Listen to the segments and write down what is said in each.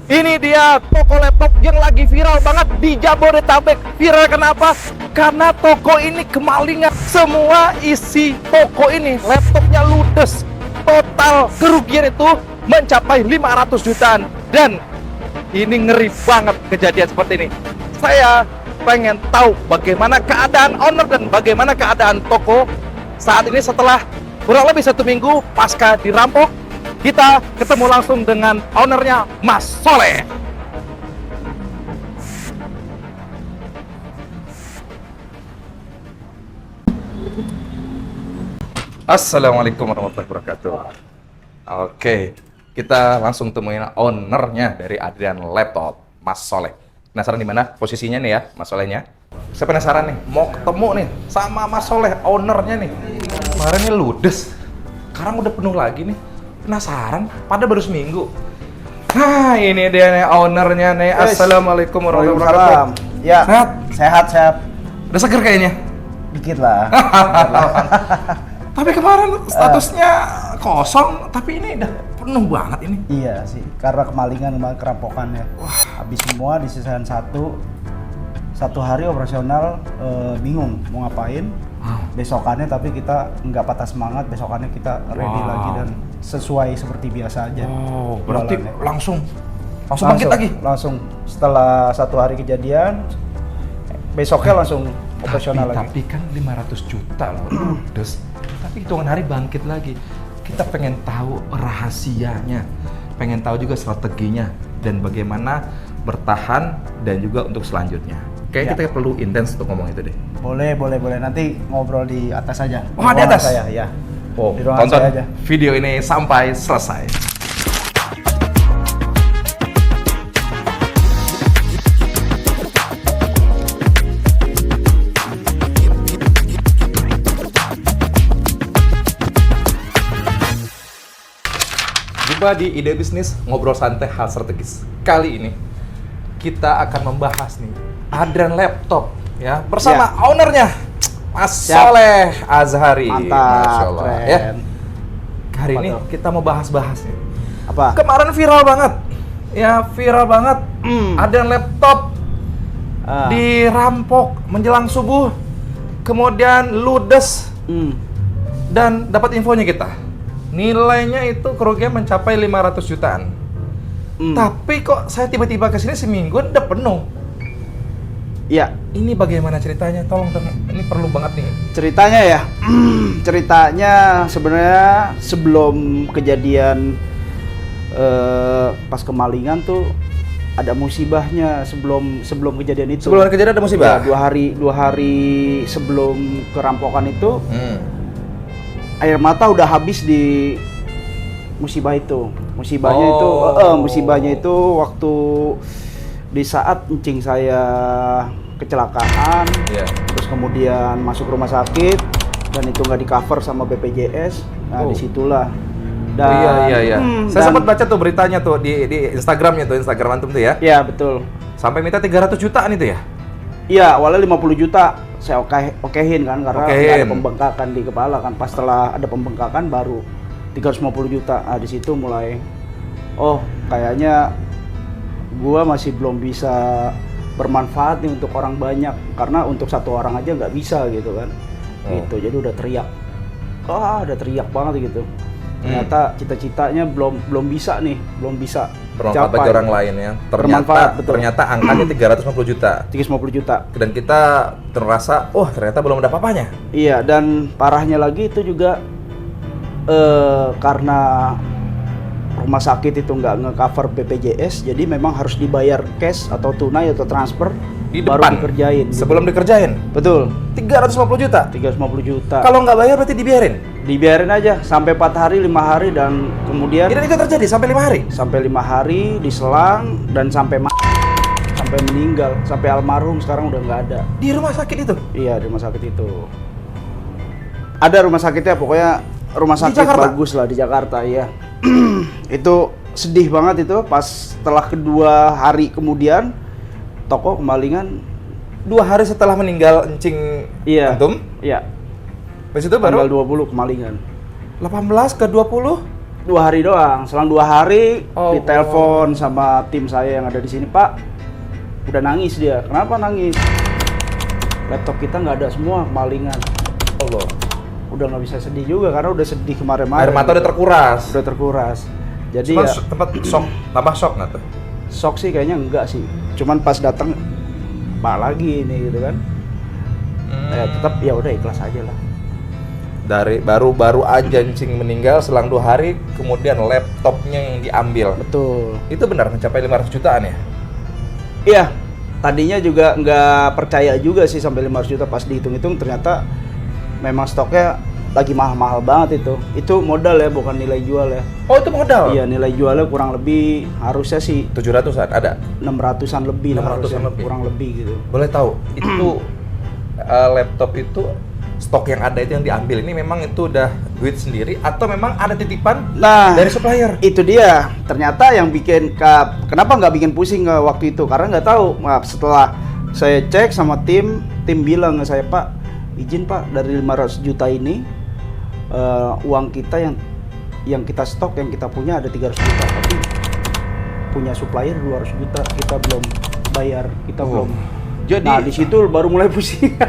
Ini dia toko laptop yang lagi viral banget di Jabodetabek. Viral kenapa? Karena toko ini kemalingan. Semua isi toko ini laptopnya ludes. Total kerugian itu mencapai 500 jutaan. Dan ini ngeri banget kejadian seperti ini. Saya pengen tahu bagaimana keadaan owner dan bagaimana keadaan toko saat ini setelah kurang lebih 1 minggu pasca dirampok. Kita ketemu langsung dengan ownernya, Mas Soleh. Assalamualaikum warahmatullahi wabarakatuh. Oke, kita langsung temuin ownernya dari Adrian Laptop, Mas Soleh. Penasaran di mana posisinya nih ya, Mas Solehnya? Saya penasaran nih, mau ketemu nih sama Mas Soleh, ownernya nih. Kemarin nih ludes, sekarang udah penuh lagi nih. Penasaran? Padahal baru seminggu. Nah, ini dia nih ownernya nih. Assalamualaikum warahmatullahi wabarakatuh. Ya, sehat. Udah seger kayaknya? Dikit lah. Tapi kemarin statusnya kosong, tapi ini udah penuh banget ini. Iya sih, karena kemalingan kemarin kerampokannya. Habis semua disisakan satu hari operasional, bingung mau ngapain. Besokannya tapi kita nggak patah semangat, besokannya kita ready lagi dan sesuai seperti biasa aja. Oh, berarti jualannya. langsung bangkit lagi? Langsung setelah 1 hari kejadian, besoknya langsung operasional lagi. Tapi kan 500 juta loh, ludes. Tapi hitungan hari bangkit lagi. Kita pengen tahu rahasianya, pengen tahu juga strateginya dan bagaimana bertahan dan juga untuk selanjutnya. Kayaknya kita perlu intens untuk ngomong itu deh. Boleh. Nanti ngobrol di atas aja. Oh, di atas? Saya, ya. Oh, Di ruangan tonton saya aja. video ini sampai selesai. Jumpa di Ide Bisnis, ngobrol santai hal strategis. Kali ini kita akan membahas nih Adrian Laptop ya bersama ownernya Mas Soleh Azhari. Mantap, Masya Allah, keren. ya. Hari Apa ini tuh? kita mau bahas-bahas nih. Apa? Kemarin viral banget. Ya, viral banget. Adrian Laptop dirampok menjelang subuh. Kemudian ludes dan dapat infonya kita. Nilainya itu kerugian mencapai 500 jutaan. Tapi kok saya tiba-tiba kesini seminggu udah penuh. Iya. Ini bagaimana ceritanya? Tolong dong, ini perlu banget nih. Ceritanya ya, ceritanya sebenarnya sebelum kejadian pas kemalingan tuh ada musibahnya sebelum kejadian itu. Sebelum kejadian ada musibah? Ya, 2 hari sebelum kerampokan itu, air mata udah habis di musibah itu. Musibahnya itu waktu di saat encing saya kecelakaan, terus kemudian masuk rumah sakit dan itu nggak di cover sama BPJS. Nah, disitulah. Dan, Iya. Saya sempat baca tuh beritanya tuh di Instagramnya tuh, Instagram antum tuh ya. Iya, betul. Sampai minta 300 jutaan itu ya? Iya, awalnya 50 juta saya okehin kan karena nggak ada Okehin. pembengkakan di kepala kan. Pas setelah ada pembengkakan baru 350 juta. Nah, di situ mulai kayaknya gua masih belum bisa bermanfaat nih untuk orang banyak karena untuk 1 orang aja nggak bisa gitu kan. Gitu. Jadi udah teriak. Udah teriak banget gitu. Ternyata cita-citanya belum bisa Bermanfaat bagi orang lain ya. Bermanfaat, betul. Ternyata angkanya 350 juta. 350 juta. Dan kita terasa, ternyata belum ada apa-apanya. Iya, dan parahnya lagi itu juga karena rumah sakit itu nggak nge-cover BPJS, jadi memang harus dibayar cash atau tunai atau transfer Di baru depan, dikerjain. sebelum dikerjain. Betul, 350 juta. 350 juta. Kalau nggak bayar berarti dibiarin. Dibiarin aja sampai 4 hari, 5 hari dan kemudian Dan itu terjadi sampai 5 hari. sampai 5 hari diselang dan sampai meninggal, sampai almarhum sekarang udah nggak ada. Di rumah sakit itu. Iya, di rumah sakit itu. Ada rumah sakitnya, pokoknya rumah sakit Jakarta? bagus lah di Jakarta, iya. Itu sedih banget itu pas setelah 2 hari kemudian toko kemalingan. 2 hari setelah meninggal encing Iya. antum. Iya. Habis itu baru Tanggal 20 kemalingan. 18 ke 20 2 hari doang. Selang 2 hari Oh, ditelepon sama tim saya yang ada di sini, Pak. Udah nangis dia. Kenapa nangis? Laptop kita nggak ada semua, kemalingan. Allah. Udah nggak bisa sedih juga karena udah sedih kemarin-kemarin. Air mata udah terkuras. Udah terkuras. Jadi Cuman ya tempat shock, tambah shock nggak tuh? shock sih kayaknya enggak sih. Cuman pas datang Pak lagi ini gitu kan. Ya tetap ya udah ikhlas aja lah. Dari baru aja Encing meninggal, selang 2 hari kemudian laptopnya yang diambil. Betul. Itu benar mencapai 500 jutaan ya? Iya. Tadinya juga nggak percaya juga sih sampai 500 juta, pas dihitung-hitung ternyata memang stoknya lagi mahal-mahal banget itu. Itu modal ya, bukan nilai jual ya. Oh, itu modal? Iya, nilai jualnya kurang lebih harusnya sih 700-an ada? 600-an lebih lah 600-an harusnya, lebih. kurang lebih gitu. Boleh tahu, itu laptop itu stok yang ada itu yang diambil ini memang itu udah duit sendiri atau memang ada titipan Nah, dari supplier? itu dia. Ternyata yang bikin kenapa nggak bikin pusing waktu itu? Karena nggak tahu. Maaf, setelah saya cek sama tim bilang ke saya, Pak, izin Pak, dari 500 juta ini uang kita yang kita stok, yang kita punya ada 300 juta, tapi punya supplier 200 juta kita belum bayar, kita belum. Jadi, Nah, di situ baru mulai pusing.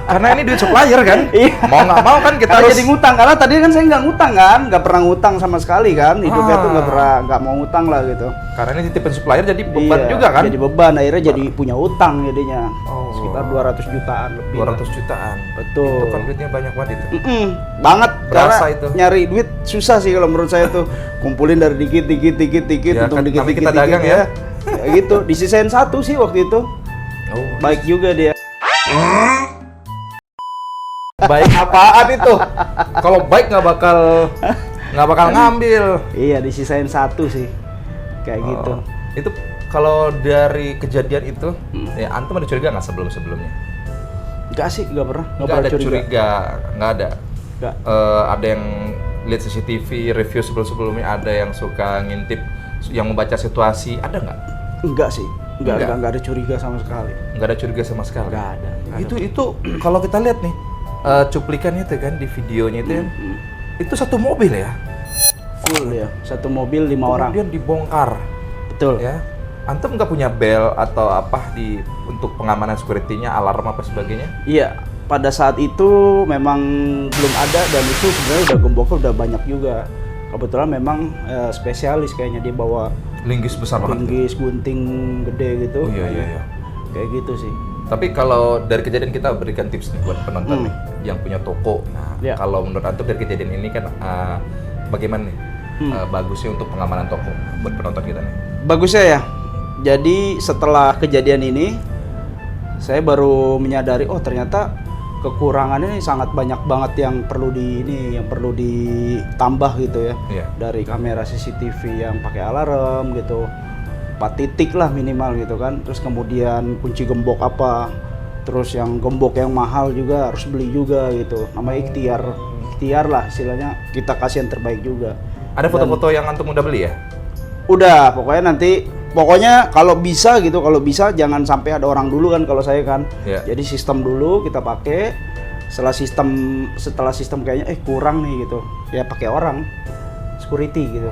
karena ini duit supplier kan? Iya. Mau nggak mau kan kita Harus harus jadi ngutang, karena tadi kan saya nggak ngutang kan, nggak pernah ngutang sama sekali kan, hidupnya tuh nggak mau ngutang lah gitu. karena ini titipan supplier jadi beban Iya, juga kan? Jadi beban, akhirnya jadi punya utang jadinya. Oh. Sekitar 200 jutaan lebih. 200 jutaan. Betul. Itu kan duitnya banyak banget itu. Banget. Berasa Karena itu. nyari duit susah sih kalau menurut saya tuh. Kumpulin dari dikit, Ya, untung kan, dikit, namanya kita dagang ya. Ya gitu, disisain 1 sih waktu itu. Oh, Baik juga dia. baik apaan itu? Kalau baik nggak bakal ngambil. Iya, disisain 1 sih. Kayak gitu. Itu kalau dari kejadian itu, ya antum ada curiga nggak sebelumnya? Enggak sih, enggak pernah. Nggak ada curiga, nggak ada. Enggak. Ada yang lihat CCTV, review sebelumnya, ada yang suka ngintip, yang membaca situasi, ada nggak? Enggak sih. Enggak. Enggak ada curiga sama sekali. Nggak ada curiga sama sekali. Enggak ada. Itu kalau kita lihat nih cuplikannya itu kan di videonya itu kan, itu satu mobil ya, Full ya. 1 mobil 5 orang. kemudian dibongkar Betul. ya. Antum nggak punya bel atau apa untuk pengamanan security-nya, alarm apa sebagainya? Iya, pada saat itu memang belum ada, dan itu sebenarnya udah gemboknya udah banyak juga. Kebetulan memang spesialis kayaknya, dia bawa Linggis besar banget. linggis, gunting gede gitu. Oh iya. Kayak gitu sih. Tapi kalau dari kejadian kita berikan tips nih buat penonton nih yang punya toko. Nah, Ya. kalau menurut antum dari kejadian ini kan bagaimana nih bagusnya untuk pengamanan toko buat penonton kita nih? Bagusnya ya. Jadi setelah kejadian ini, saya baru menyadari, oh ternyata kekurangannya ini sangat banyak banget yang perlu ditambah gitu ya. Iya. Dari kamera CCTV yang pakai alarm gitu, 4 titik lah minimal gitu kan. Terus kemudian kunci gembok apa, terus yang gembok yang mahal juga harus beli juga gitu. Namanya ikhtiar lah istilahnya, kita kasih yang terbaik juga. Ada foto-foto yang antum udah beli ya? Udah, pokoknya kalau bisa jangan sampai ada orang dulu kan kalau saya kan. Iya. Jadi sistem dulu kita pakai. Setelah sistem kayaknya kurang nih gitu, ya pakai orang security gitu.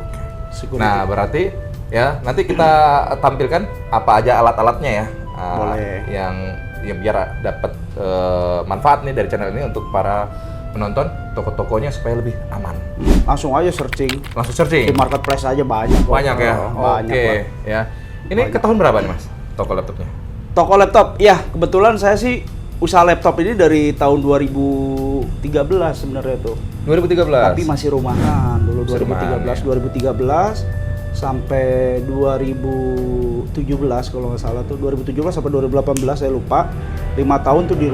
Nah, berarti ya nanti kita tampilkan apa aja alat-alatnya ya. Boleh. Yang biar dapat manfaat nih dari channel ini untuk para penonton, toko-tokonya supaya lebih aman. Langsung aja searching Langsung searching. di marketplace aja banyak kok. Banyak ya. Banyak Oke, lah. ya. Ini ke tahun berapa nih, Mas? Toko laptopnya? Toko laptop, ya kebetulan saya sih usaha laptop ini dari tahun 2013 sebenarnya tuh. 2013. Tapi masih rumahan dulu, Masih rumahan, 2013 sampai 2017 kalau nggak salah tuh, 2017 sampai 2018 saya lupa. 5 tahun tuh di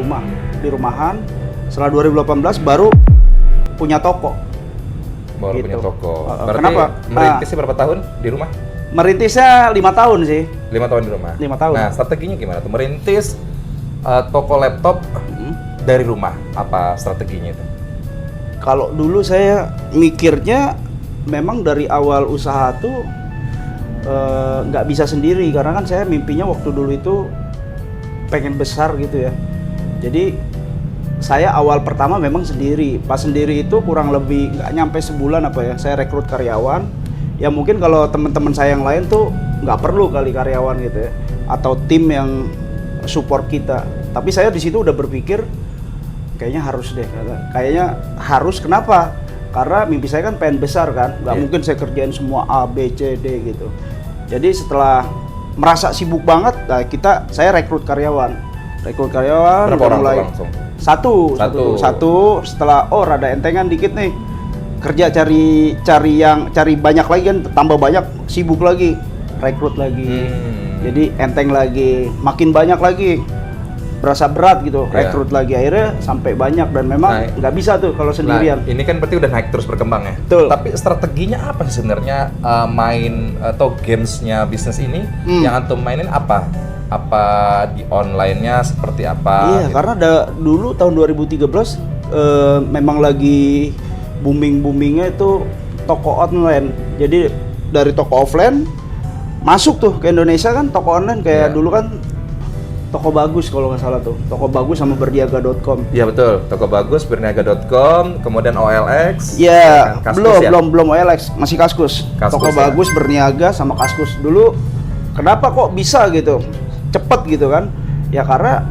rumahan. Setelah 2018 baru punya toko. Baru Gitu. punya toko. Berarti Kenapa? merintisnya berapa tahun di rumah? Merintisnya 5 tahun sih. 5 tahun di rumah. 5 tahun. Nah, strateginya gimana tuh? Merintis toko laptop dari rumah. Apa strateginya itu? Kalau dulu saya mikirnya memang dari awal usaha tuh nggak bisa sendiri, karena kan saya mimpinya waktu dulu itu pengen besar gitu ya. Jadi saya awal pertama memang sendiri. Pas sendiri itu kurang lebih nggak nyampe sebulan apa ya, saya rekrut karyawan. Ya mungkin kalau teman-teman saya yang lain tuh nggak perlu kali karyawan gitu ya, atau tim yang support kita. Tapi saya di situ udah berpikir kayaknya harus deh, kayaknya harus. Kenapa? Karena mimpi saya kan pengen besar kan, nggak mungkin saya kerjain semua A, B, C, D gitu. Jadi setelah merasa sibuk banget, nah saya rekrut karyawan. Berapa orang mulai langsung? Satu. Setelah rada entengan dikit nih, kerja cari banyak lagi kan, tambah banyak, sibuk lagi, rekrut lagi. Jadi enteng lagi, makin banyak lagi, berasa berat gitu, rekrut lagi, akhirnya sampai banyak. Dan memang nggak bisa tuh kalau sendirian. Nah, ini kan berarti udah naik terus berkembang ya. Betul. Tapi strateginya apa sih sebenarnya main atau gamesnya bisnis ini yang antum mainin apa? Apa di online-nya seperti apa? Iya, gitu? karena dulu tahun 2013 memang lagi boomingnya itu toko online. Jadi dari toko offline masuk tuh ke Indonesia kan, toko online kayak dulu kan Toko Bagus kalau nggak salah tuh, Toko Bagus sama berniaga.com. Iya betul, Toko Bagus, berniaga.com, kemudian OLX. Iya, Kaskus, belum OLX, masih Kaskus. Toko Bagus, berniaga sama Kaskus. Dulu kenapa kok bisa gitu, cepet gitu kan? Ya karena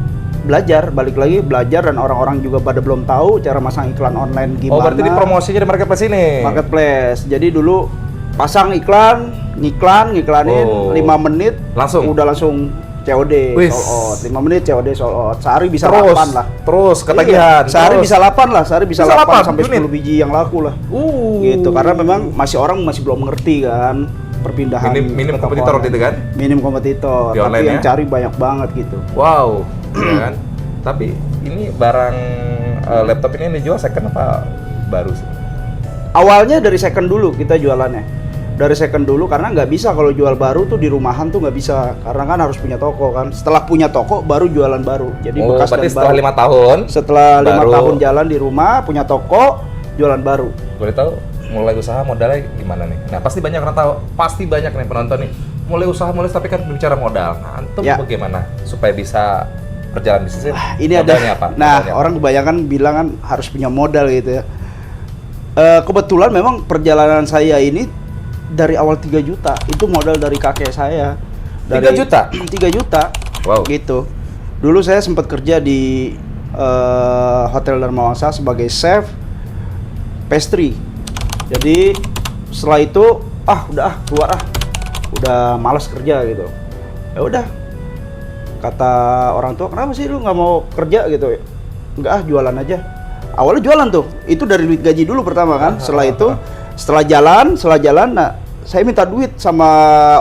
balik lagi belajar, dan orang-orang juga pada belum tahu cara masang iklan online gimana. Oh berarti di promosinya di marketplace ini? Marketplace, jadi dulu pasang ngiklanin 5 menit, udah langsung COD, sold out. 5 menit COD sold out. Sehari bisa 8 lah. Terus ketagihan. Iya, sehari bisa 8 lah. Sehari bisa 8 sampai unit. 10 biji yang laku lah. Gitu, karena memang orang masih belum mengerti kan perpindahan. Minim kompetitor gitu kan? Minim kompetitor. Di tapi yang ya? cari banyak banget gitu. Wow, ya kan? Tapi ini barang laptop ini dijual second apa baru sih? Awalnya dari second dulu kita jualannya. Dari second dulu, karena nggak bisa kalau jual baru tuh di rumahan tuh nggak bisa, karena kan harus punya toko kan. Setelah punya toko baru jualan baru. Jadi bekas dan setelah baru. 5 tahun. Setelah 5 tahun jalan di rumah, punya toko, jualan baru. Boleh tahu mulai usaha modalnya gimana nih? Nah pasti banyak orang tahu, pasti banyak nih penonton nih mulai usaha tapi kan bicara modal. Nah, antum bagaimana supaya bisa berjalan bisnisnya? Ini modalnya ada. Apa? Nah, modalnya orang kebanyakan bilang kan harus punya modal gitu ya. Kebetulan memang perjalanan saya ini dari awal 3 juta, itu modal dari kakek saya. 3 juta? 3 juta, wow. Gitu. Dulu saya sempat kerja di Hotel Dharma Wangsa sebagai chef pastry. Jadi setelah itu, keluar udah malas kerja gitu. Ya udah, kata orang tua, kenapa sih lu nggak mau kerja gitu? Enggak, jualan aja. Awalnya jualan tuh, itu dari duit gaji dulu pertama kan. Setelah itu, setelah jalan, nah saya minta duit sama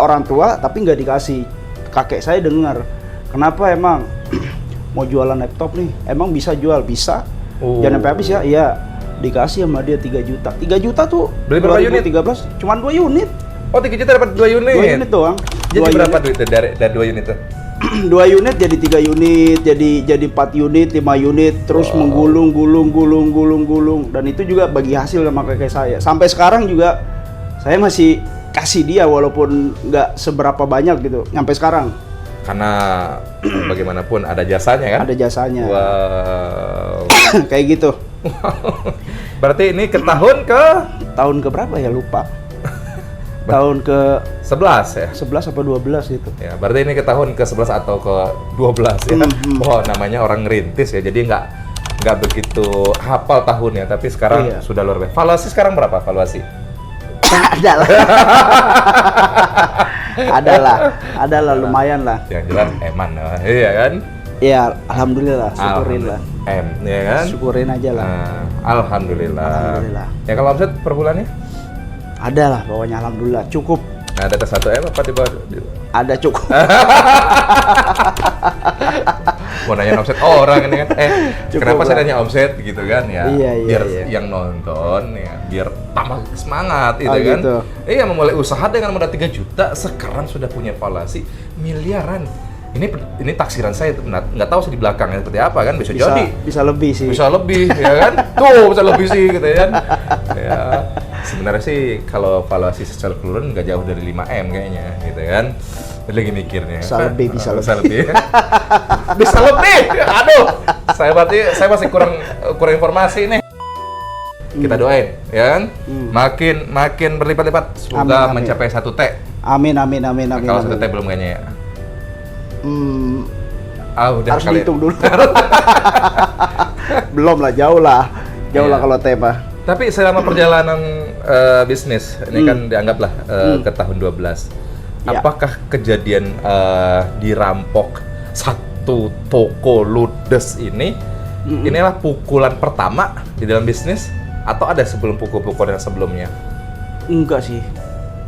orang tua tapi nggak dikasih. Kakek saya dengar, kenapa emang mau jualan laptop nih? Emang bisa jual? Bisa. Jangan sampai habis ya. Iya, dikasih sama dia 3 juta. 3 juta tuh beli berapa unit? 2013 cuman 2 unit. Oh 3 juta dapat 2 unit? 2 unit doang. Jadi berapa duitnya dari 2 unit tuh? 2 unit jadi 3 unit, jadi 4 unit, 5 unit, terus menggulung, dan itu juga bagi hasil sama kakek saya. Sampai sekarang juga saya masih kasih dia walaupun nggak seberapa banyak gitu, sampai sekarang. Karena bagaimanapun ada jasanya kan? Ada jasanya. Wow. Kayak gitu. Berarti ini ke tahun ke berapa ya, lupa. Tahun ke 11 ya? 11 apa 12 gitu. Ya, berarti ini ke tahun ke 11 atau ke 12 ya. Wah, namanya orang ngerintis ya. Jadi nggak begitu hafal tahunnya, tapi sekarang sudah luar biasa. Valuasi sekarang berapa valuasi? Adalah lumayan lah. Yang jelas eman, iya kan? Iya, alhamdulillah, syukurin lah. Ya kan? Syukurin aja lah. Alhamdulillah. Ya kalau omset per bulannya? Ada lah, pokoknya alhamdulillah cukup. Nah, ada tes 1M apa di bawah? Ada cukup. Mau nanya omset orang ini kan? Kenapa saya nanya omset gitu kan ya? Iya. Yang nonton ya, biar tambah semangat gitu kan? Gitu. Iya, memulai usaha dengan modal 3 juta, sekarang sudah punya valuasi miliaran. Ini taksiran saya, nggak tahu sih di belakangnya seperti apa kan, bisa jadi. Bisa lebih sih. Bisa lebih, ya kan? Tuh, bisa lebih sih gitu kan. Ya, sebenarnya sih kalau valuasi secara keseluruhan nggak jauh dari 5M kayaknya gitu kan. Lagi mikirnya. Bisa lebih. Bisa lebih. Bisa lebih. Aduh. Saya masih kurang informasi nih. Kita doain, ya kan? Makin berlipat-lipat. Semoga Amin. mencapai 1T. Amin. Kalau 1T belum kayaknya ya. Udah Harus kali. dihitung dulu. Belum lah, jauh lah Iya. kalau tema. Tapi selama perjalanan bisnis, ini kan dianggaplah ke tahun 12. Ya. Apakah kejadian dirampok satu toko ludes ini, inilah pukulan pertama di dalam bisnis? Atau ada sebelum pukul-pukulan yang sebelumnya? Enggak sih.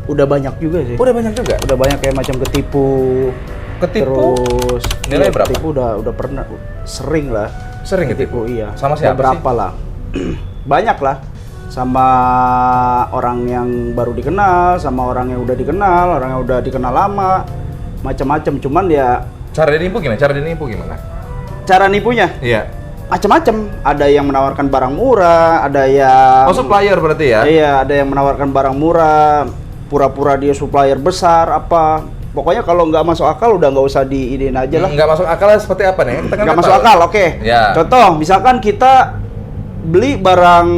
Udah banyak juga sih. Udah banyak juga? Udah banyak kayak macam ketipu. Terus Nilai berapa? Ketipu udah pernah sering lah. Sering ketipu? Iya. Sama siapa Berapa sih? lah? Banyak lah. Sama orang yang baru dikenal, sama orang yang udah dikenal, orang yang udah dikenal lama, macam-macam. Cuman ya Cara dinipu gimana? cara nipunya Iya. macam-macam. Ada yang menawarkan barang murah, ada yang Supplier berarti ya? Iya, ada yang menawarkan barang murah, pura-pura dia supplier besar apa. Pokoknya kalau nggak masuk akal udah nggak usah diidein aja lah. Nggak masuk akal seperti apa nih? Kita kan Nggak masuk akal, oke. Ya. Contoh, misalkan kita beli barang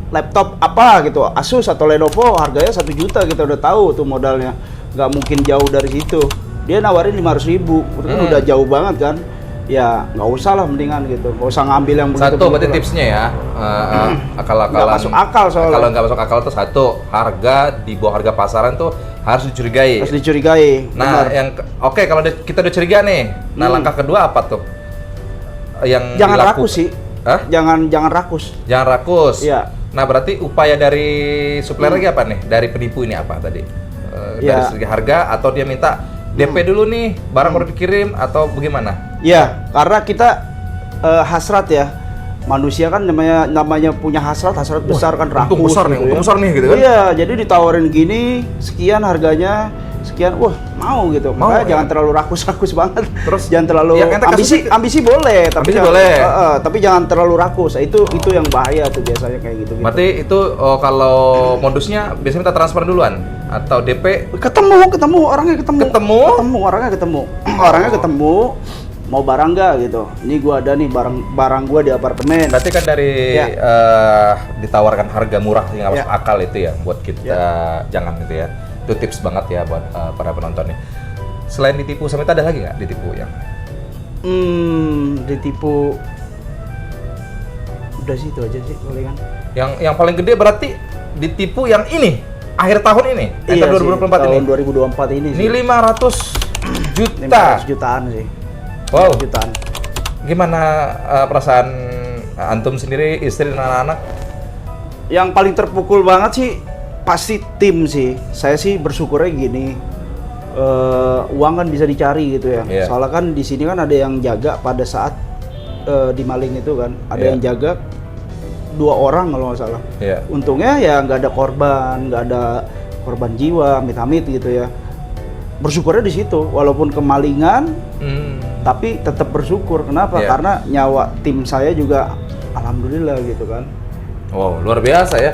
laptop apa gitu, Asus atau Lenovo, harganya 1 juta, kita udah tahu tuh modalnya. Nggak mungkin jauh dari situ. Dia nawarin 500.000, itu kan udah jauh banget kan. Ya nggak usah lah, mendingan gitu. Nggak usah ngambil yang Satu begitu-begitu berarti lah. tipsnya ya, akal-akalan. Nggak masuk akal soalnya. Kalau nggak masuk akal tuh satu, harga di bawah harga pasaran tuh harus dicurigai. Harus dicurigai. Nah, benar. oke, kalau kita udah curiga nih, nah langkah kedua apa tuh? Yang Jangan dilakukan? rakus sih. Hah? Jangan rakus. Jangan rakus. Iya. Nah, berarti upaya dari supplier lagi apa nih? Dari penipu ini apa tadi? Dari Iya. segi harga atau dia minta DP dulu nih, barang baru dikirim atau bagaimana? Ya, karena kita hasrat ya. Manusia kan namanya punya hasrat besar kan, rakus. Untung besar nih, gitu untung ya. besar nih gitu kan? Iya, jadi ditawarin gini, sekian harganya, sekian, wah mau gitu. Mau, Makanya ya? jangan terlalu rakus banget. Terus jangan terlalu yang ente kasusnya- ambisi boleh, tapi Ambisi jangan, boleh. tapi jangan terlalu rakus. Itu yang bahaya tuh biasanya kayak gitu. Berarti itu kalau modusnya biasanya minta transfer duluan atau DP? Ketemu orangnya Ketemu? orangnya ketemu, mau barang nggak gitu. Ini gua ada nih barang gua di apartemen. Berarti kan dari Ya. ditawarkan harga murah yang nggak masuk Ya. akal itu ya, buat kita jangan gitu ya. Itu tips banget ya buat para penonton nih. Selain ditipu sama itu ada lagi nggak ditipu yang? Ditipu. Udah sih itu aja sih palingan. Yang paling gede berarti ditipu yang ini akhir tahun ini, Iya tahun 2024 sih, ini. tahun 2024 ini sih. Ini 500 juta. 500 jutaan sih. Wow. 500 jutaan. Gimana perasaan antum sendiri, istri dan anak-anak? Yang paling terpukul banget sih pasti tim sih. Saya sih bersyukurnya gini. Uang kan bisa dicari gitu ya. Iya. Soalnya kan di sini kan ada yang jaga pada saat dimaling itu kan. Ada Iya. yang jaga 2 orang kalau nggak salah. Iya. Untungnya ya nggak ada korban jiwa, amit-amit gitu ya. Bersyukurnya di situ, walaupun kemalingan, tapi tetap bersyukur. Kenapa? Iya. Karena nyawa tim saya juga, alhamdulillah gitu kan. Wow, luar biasa ya.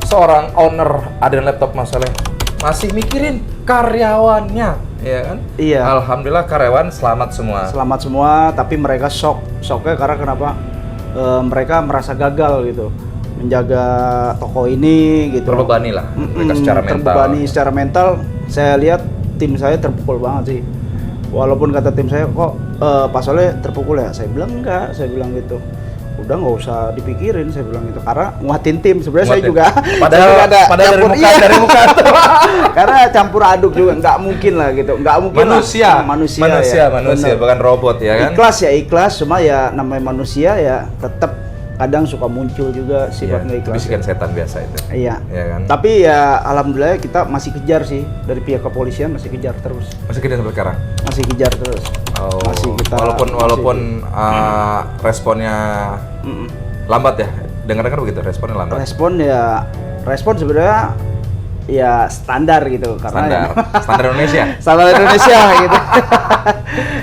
Seorang owner ada laptop masalah masih mikirin karyawannya, ya kan? Iya. Alhamdulillah karyawan selamat semua. Selamat semua, tapi mereka shocknya karena kenapa? Mereka merasa gagal gitu, menjaga toko ini gitu. Terbebani lah mereka secara mental. Terbebani secara mental. Saya lihat tim saya terpukul banget sih. Walaupun kata tim saya kok Pak Soleh terpukul ya, saya bilang enggak, saya bilang gitu. Udah nggak usah dipikirin, saya bilang gitu. Karena nguatin tim sebenarnya saya juga. Padahal dari campur, muka, dari muka. Karena campur aduk juga, nggak mungkin lah gitu, nggak mungkin Manusia, lah. Manusia, manusia, bener. bukan robot ya kan? Ikhlas, cuma ya namanya manusia ya tetap kadang suka muncul juga sifat Iya, nggak ikhlas. bisikan setan biasa itu. Iya. Ya kan? Tapi ya alhamdulillah kita masih kejar sih, dari pihak kepolisian masih kejar terus. Masih kita sampai sekarang. Masih kejar terus. Oh, Masih kita walaupun responnya Mm-mm. lambat ya. Dengar-dengar begitu, responnya lambat. Respon sebenarnya ya standar gitu karena Standar Indonesia. standar Indonesia gitu.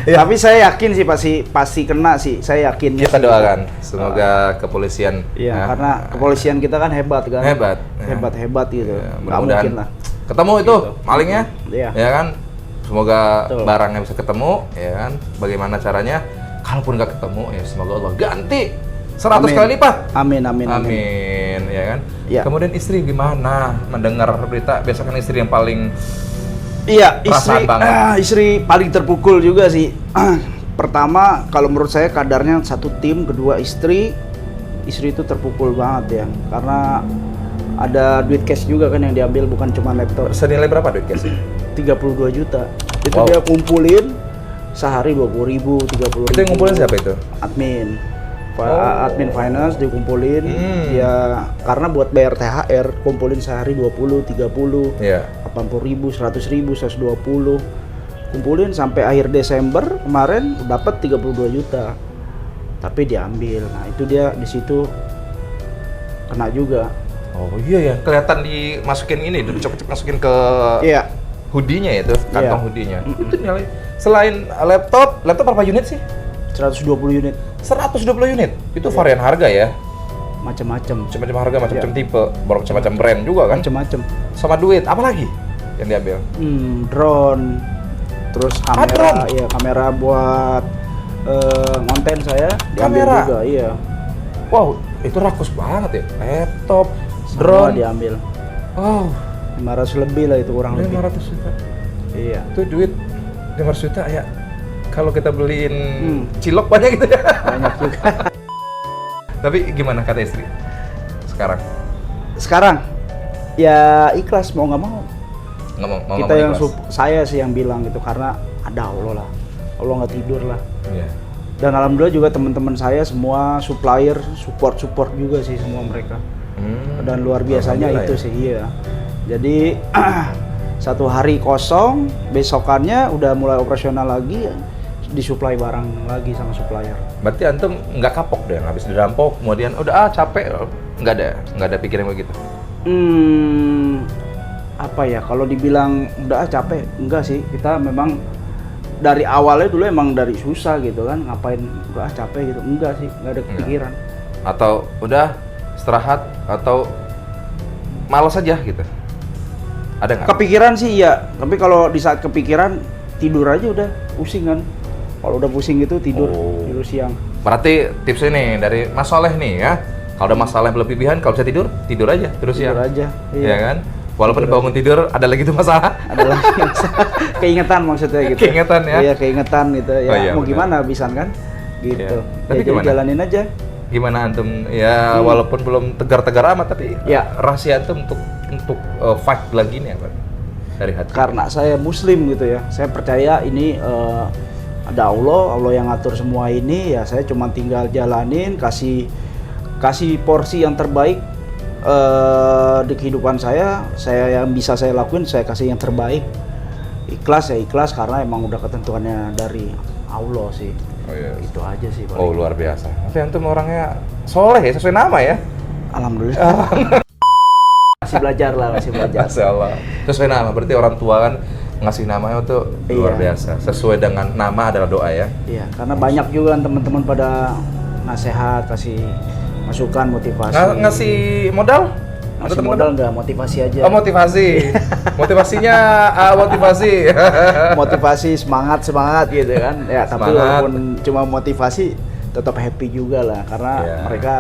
Tapi saya yakin sih pasti kena sih, saya yakin. Kita doakan semoga kepolisian. Iya, karena kepolisian kita kan hebat kan. Hebat. Hebat gitu. Ya, Nggak mudah-mudahan mungkin lah. ketemu itu Gitu. malingnya. Iya. Ya kan? Semoga Betul. barangnya bisa ketemu, ya kan? Bagaimana caranya? Kalaupun nggak ketemu, ya semoga Allah ganti 100 Amin. kali lipat. Amin, amin, amin. Amin, ya kan? Ya. Kemudian istri gimana mendengar berita? Biasa kan istri yang paling Iya, perasaan banget. istri paling terpukul juga sih. Pertama, kalau menurut saya kadarnya satu tim, kedua istri itu terpukul banget ya, karena ada duit cash juga kan yang diambil, bukan cuma laptop. senilai berapa duit cash? 32 juta. Itu Wow. dia kumpulin sehari 20.000, 30.000. Itu yang ngumpulin siapa itu? Admin. Oh. Admin finance dikumpulin, ya karena buat bayar THR kumpulin sehari 20, 30. Iya. 80.000, 100.000, 120, kumpulin sampai akhir Desember kemarin dapat 32 juta, tapi diambil. Nah itu dia di situ kena juga. Oh iya ya, kelihatan dimasukin ini, dicopot masukin ke Iya, hoodie-nya ya itu, kantong Iya. hoodie-nya. Itu nilai selain laptop berapa unit sih? 120 unit, 120 unit. Itu varian harga ya. macam-macam, Macam-macam harga, macam-macam tipe, macam-macam brand juga kan. macam-macam. Sama duit, apa lagi yang diambil? Drone, terus kamera, drone? iya kamera buat konten saya diambil Kamera? juga, iya. Wow, itu rakus banget ya. Laptop, Semua drone. diambil. Oh, 500 lebih lah itu kurang lebih. 500 juta. Iya. Itu duit 500 juta ya. Kalau kita beliin cilok banyak gitu ya. Banyak juga. Tapi gimana kata istri sekarang? Sekarang ya ikhlas mau nggak mau. Nggak mau Kita yang saya sih yang bilang gitu, karena ada Allah lah. Allah nggak tidur lah. Iya. Dan alhamdulillah juga teman-teman saya semua supplier support juga sih semua mereka. Dan luar biasanya itu Alhamdulillah sih iya. Jadi satu hari kosong, besokannya udah mulai operasional lagi, disuplai barang lagi sama supplier. Berarti antum nggak kapok deh, habis dirampok, kemudian udah capek, nggak ada pikiran begitu. Apa ya, kalau dibilang udah capek, enggak sih. Kita memang dari awalnya dulu emang dari susah gitu kan, ngapain udah capek gitu, enggak sih, enggak ada kepikiran. Atau udah istirahat, atau malas aja gitu. Ada nggak? Kepikiran sih iya, tapi kalau di saat kepikiran tidur aja udah pusing kan. Kalau udah pusing gitu tidur siang. Berarti tipsnya nih dari Mas Soleh nih ya. Kalau ada masalah yang berlebihan, kalau bisa tidur aja terus ya. Tidur aja. Iya kan? Walaupun bangun tidur ada lagi tuh masalah. Ada lagi keingetan maksudnya gitu. Keingetan ya? Iya, keingetan gitu. Ya Oh, iya, mau benar. gimana habisan kan? Gitu. Iya. Ya, Tapi jadi gimana? jalanin aja. Gimana antum? Ya walaupun belum tegar-tegar amat, tapi Ya. rahasia antum untuk fight lagi nih apa? Dari hati. Karena saya muslim gitu ya, saya percaya ini ada Allah yang ngatur semua ini, ya saya cuma tinggal jalanin, kasih porsi yang terbaik di kehidupan saya yang bisa saya lakuin, saya kasih yang terbaik. Ikhlas ya ikhlas, karena emang udah ketentuannya dari Allah sih. Oh, iya. Itu aja sih paling. Oh luar biasa. Tapi antum orangnya soleh ya, sesuai nama ya. Alhamdulillah. Masih belajar lah, masih belajar. Masya Allah. Sesuai nama, berarti orang tua kan ngasih namanya tuh luar Iya. biasa. Sesuai dengan nama adalah doa ya. Iya, karena banyak juga kan teman-teman pada nasihat, kasih masukan, motivasi. Ngasih modal? Ngasih Atau modal enggak, motivasi aja. Oh motivasi. Motivasinya motivasi. Motivasi semangat gitu kan. Ya, tapi Semangat. walaupun cuma motivasi tetap happy juga lah, karena Iya. mereka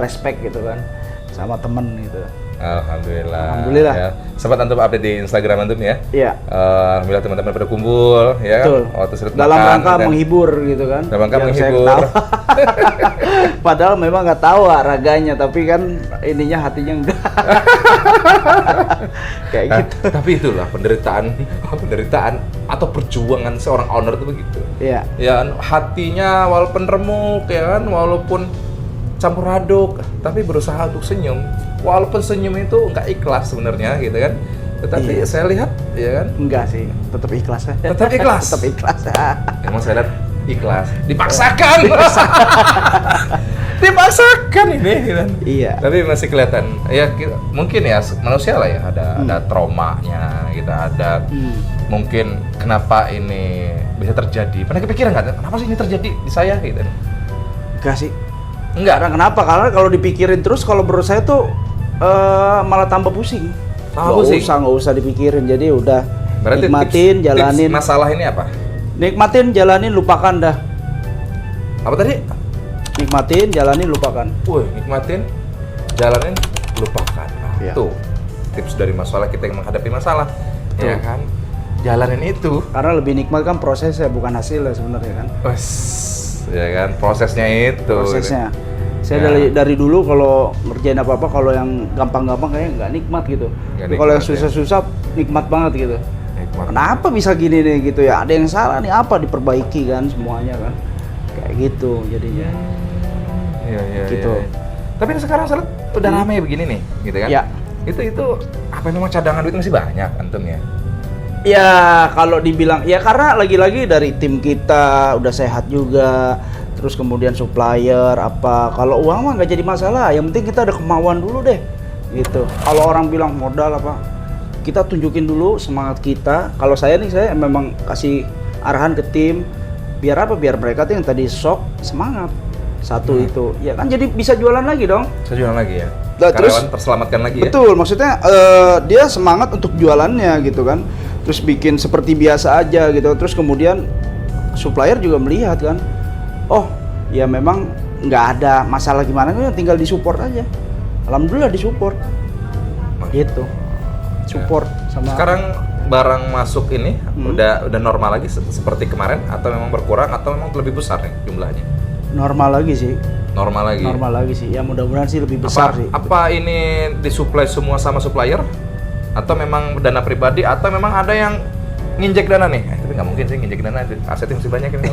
respect gitu kan sama temen gitu. Alhamdulillah. Alhamdulillah. Ya. Sempat antum update di Instagram antum ya. Iya. Alhamdulillah teman-teman pada kumpul ya Betul. kan. Waktu seret Dalam makan, rangka gitu kan. menghibur gitu kan. Dalam rangka Yang saya menghibur. ketawa. Padahal memang nggak tahu raganya, tapi kan ininya hatinya enggak. Kayak Nah, gitu. tapi itulah penderitaan atau perjuangan seorang owner itu begitu. Iya. Ya kan, hatinya walaupun remuk ya kan, walaupun campur aduk, tapi berusaha untuk senyum. Walaupun senyum itu nggak ikhlas sebenarnya gitu kan. Tetapi Iya. saya lihat ya kan, Enggak sih, tetap ikhlas. Tetap ikhlas. Tetap ikhlas. emang saya lihat ikhlas. Dipaksakan. Dipaksakan ini gitu kan. Iya. Tapi masih kelihatan ya mungkin ya manusia lah ya, ada traumanya, kita ada mungkin kenapa ini bisa terjadi. Pernah kepikiran nggak? Kenapa sih ini terjadi di saya gitu? Enggak sih. Enggak. Karena kenapa? Karena kalau dipikirin terus, kalau menurut saya tuh malah tambah pusing. Tambah pusing? Nggak usah dipikirin. Jadi udah Berarti nikmatin, jalanin. tips masalah ini apa? Nikmatin, jalanin, lupakan dah. Apa tadi? Nikmatin, jalanin, lupakan. Wih, nikmatin, jalanin, lupakan. Nah, Iya. tuh tips dari masalah kita yang menghadapi masalah, ya kan? Jalanin itu. Karena lebih nikmat kan prosesnya, bukan hasilnya sebenarnya kan. Wes, ya kan? Prosesnya itu. Prosesnya. Saya Ya. dari dulu kalau ngerjain apa-apa, kalau yang gampang-gampang kayaknya nggak nikmat gitu. Nggak Tapi kalau yang nikmat, ya. susah-susah nikmat banget gitu. Nikmat. Kenapa bisa gini nih gitu ya? Ada yang salah nih, apa diperbaiki kan semuanya kan? Kayak gitu jadinya. Iya, Gitu. iya. Tapi sekarang saya lihat udah ramai begini nih, gitu kan? Ya. Itu apa memang cadangan duit masih banyak antum ya? Ya kalau dibilang ya karena lagi-lagi dari tim kita udah sehat juga, terus kemudian supplier apa, kalau uang mah nggak jadi masalah, yang penting kita ada kemauan dulu deh gitu. Kalau orang bilang modal apa, kita tunjukin dulu semangat kita. Kalau saya nih, saya memang kasih arahan ke tim biar apa, biar mereka tuh yang tadi shock semangat satu itu ya kan, jadi bisa jualan lagi dong. Saya jualan lagi ya. Nah, Karyawan terselamatkan lagi ya. Betul, maksudnya dia semangat untuk jualannya gitu kan. Terus bikin seperti biasa aja gitu. Terus kemudian supplier juga melihat kan, oh ya memang nggak ada masalah gimana, tinggal disupport aja. Alhamdulillah disupport. Gitu. Support sama. Sekarang barang masuk ini udah normal lagi seperti kemarin, atau memang berkurang, atau memang lebih besar nih jumlahnya? Normal lagi sih. Normal lagi. Normal lagi sih. Ya mudah-mudahan sih lebih besar sih. Apa ini disuplai semua sama supplier? Atau memang dana pribadi, atau memang ada yang nginjek dana nih? Tapi nggak mungkin sih nginjek dana, asetnya masih banyak ini.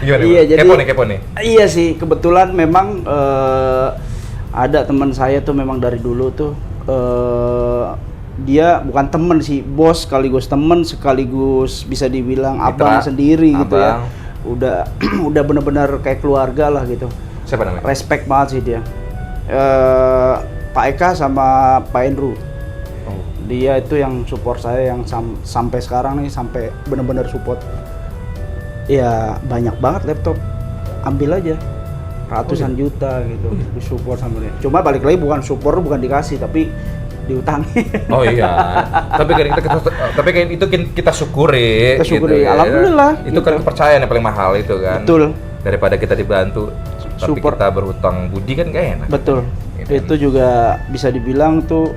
Gimana? Iya, jadi kepo nih. Iya sih, kebetulan memang ada teman saya tuh memang dari dulu tuh dia bukan temen sih, bos sekaligus temen sekaligus bisa dibilang abang Mitra, sendiri gitu ya. abang. Udah benar-benar kayak keluarga lah gitu. Siapa namanya? Respect banget sih dia. Pak Eka sama Pak Endru. Oh. Dia itu yang support saya yang sampai sekarang nih, sampai benar-benar support. Ya banyak banget laptop, ambil aja ratusan juta gitu disupport sama dia. Cuma balik lagi, bukan support, bukan dikasih tapi diutangi. Oh iya. tapi kan itu kita syukuri. Kita syukuri, gitu, ya. alhamdulillah, Itu kan gitu. kepercayaan yang paling mahal itu kan. Betul. Daripada kita dibantu, tapi Support. kita berhutang budi kan gak enak. Betul. Gitu. Itu juga bisa dibilang tuh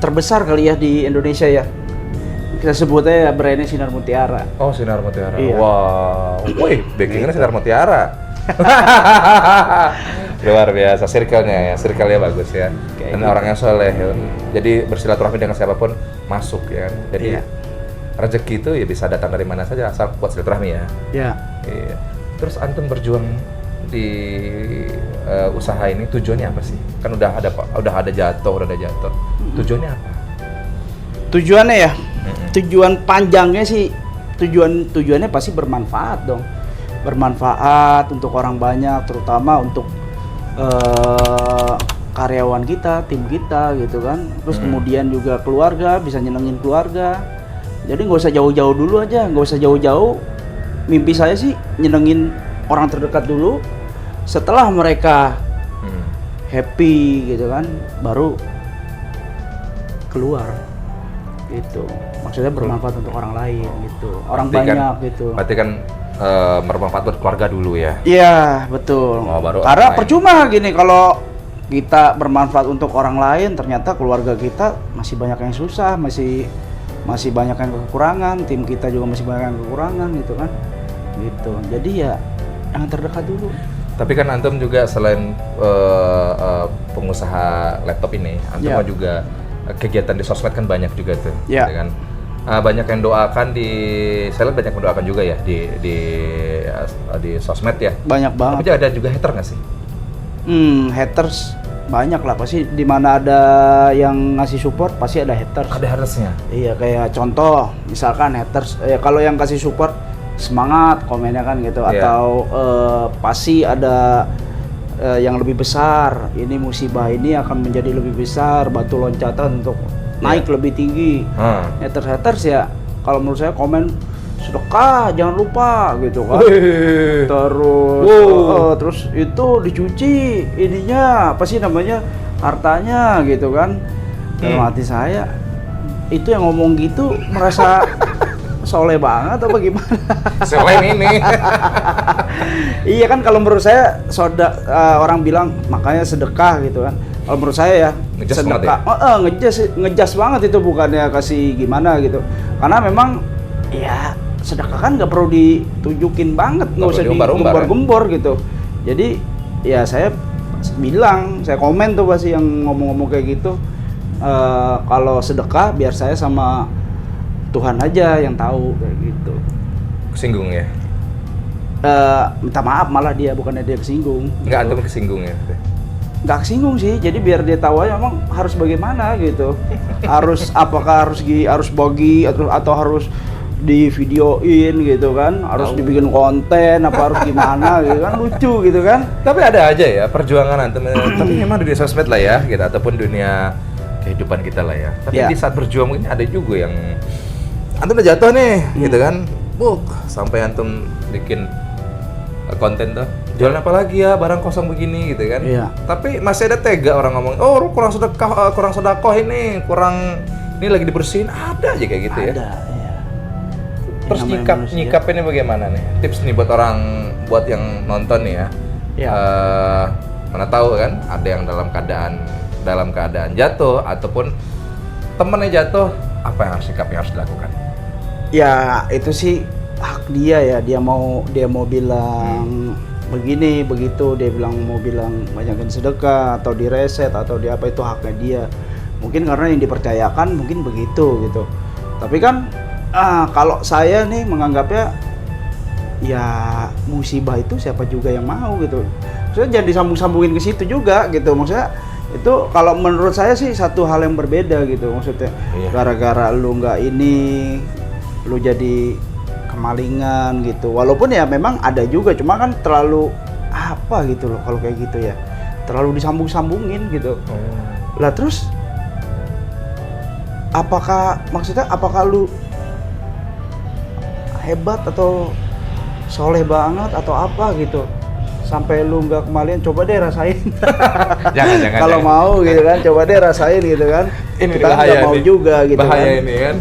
terbesar kali ya di Indonesia ya. Kita sebutnya brandnya Sinar Mutiara. Oh, Sinar Mutiara. Iya. Wow. Wih, backingnya Sinar Mutiara. Luar biasa, circle-nya bagus ya. Kayak Dan gitu. orangnya soleh. Jadi bersilaturahmi dengan siapapun masuk ya kan. Jadi Iya. rezeki itu ya bisa datang dari mana saja asal buat silaturahmi ya. Ya. Iya. Terus antum berjuang di usaha ini tujuannya apa sih? Kan udah ada jatuh. Tujuannya apa? Tujuannya ya, tujuan panjangnya sih, tujuannya pasti bermanfaat dong, bermanfaat untuk orang banyak, terutama untuk karyawan kita, tim kita gitu kan. Terus kemudian juga keluarga, bisa nyenengin keluarga. Jadi nggak usah jauh-jauh dulu aja, nggak usah jauh-jauh. Mimpi saya sih nyenengin orang terdekat dulu. Setelah mereka happy gitu kan, baru keluar. Gitu, maksudnya bermanfaat untuk orang lain gitu, orang Berarti banyak kan, gitu. Berarti kan bermanfaat buat keluarga dulu ya. Iya betul. Oh, baru Karena lain. percuma gini kalau kita bermanfaat untuk orang lain, ternyata keluarga kita masih banyak yang susah, masih banyak yang kekurangan, tim kita juga masih banyak yang kekurangan gitu kan. Gitu. Jadi ya yang terdekat dulu. Tapi kan antum juga selain pengusaha laptop ini, antum Ya. juga kegiatan di sosmed kan banyak juga tuh, Ya. kan? Banyak yang doakan saya lihat banyak yang mendoakan juga ya di sosmed ya. Banyak banget. Tapi ada juga hater nggak sih? Haters banyak lah, pasti di mana ada yang ngasih support pasti ada haters. Ada hatersnya. Iya, kayak contoh misalkan haters kalau yang kasih support semangat komennya kan gitu, Iya. atau pasti ada yang lebih besar, ini musibah ini akan menjadi lebih besar, batu loncatan untuk naik lebih tinggi. Haters ya kalau menurut saya komen sedekah jangan lupa gitu kan. Terus terus itu dicuci ininya apa sih namanya, hartanya gitu kan. Dalam hati saya itu yang ngomong gitu merasa soleh banget apa gimana? Selain ini. Iya kan kalau menurut saya orang bilang makanya sedekah gitu kan. Kalau menurut saya ya Ngejas sedekah, ngejas banget itu, bukannya kasih gimana gitu. Karena memang ya sedekah kan nggak perlu ditunjukin banget, nggak usah digembor-gembor gitu. Jadi ya saya bilang, saya komen tuh pasti yang ngomong-ngomong kayak gitu. Kalau sedekah biar saya sama Tuhan aja yang tahu kayak gitu. Kesinggung ya? Minta maaf malah dia, bukannya dia kesinggung. Enggak, gitu. antum kesinggung ya? Nggak kesinggung sih, jadi biar dia tahu aja emang harus bagaimana gitu. Apakah harus bagi atau harus di videoin gitu kan, harus dibikin konten apa harus gimana gitu kan, lucu gitu kan. Tapi ada aja ya perjuangan antum. Tapi memang dunia sosmed lah ya, gitu, ataupun dunia kehidupan kita lah ya. Tapi di saat berjuang mungkin ada juga yang antum udah jatuh nih, gitu kan, sampai antum bikin konten tuh, jualan apa lagi ya, barang kosong begini gitu kan. Iya. Tapi masih ada tega orang ngomong, oh kurang sedekah ini, ini lagi dibersihin, ada aja kayak gitu ya. Ada, iya. Terus nyikapinnya bagaimana nih? Tips nih buat yang nonton nih ya. Iya. Mana tahu kan ada yang dalam keadaan jatuh ataupun temennya jatuh, apa yang harus dilakukan? Ya itu sih hak dia ya, dia mau bilang begini begitu, dia mau bilang banyakin sedekah atau direset atau di apa, itu haknya dia. Mungkin karena yang dipercayakan mungkin begitu gitu. Tapi kan kalau saya nih menganggapnya ya musibah itu siapa juga yang mau gitu. Maksudnya jangan disambung-sambungin ke situ juga gitu. Maksudnya itu kalau menurut saya sih satu hal yang berbeda gitu. Maksudnya gara-gara lu nggak ini, lu jadi kemalingan gitu. Walaupun ya memang ada juga, cuma kan terlalu apa gitu loh kalau kayak gitu ya. Terlalu disambung-sambungin gitu. Lah terus apakah lu hebat atau soleh banget atau apa gitu sampai lu nggak kemalian? Coba deh rasain. jangan kalau mau gitu kan, coba deh rasain gitu kan. Ini kita nggak mau nih. juga gitu bahaya kan. Ini kan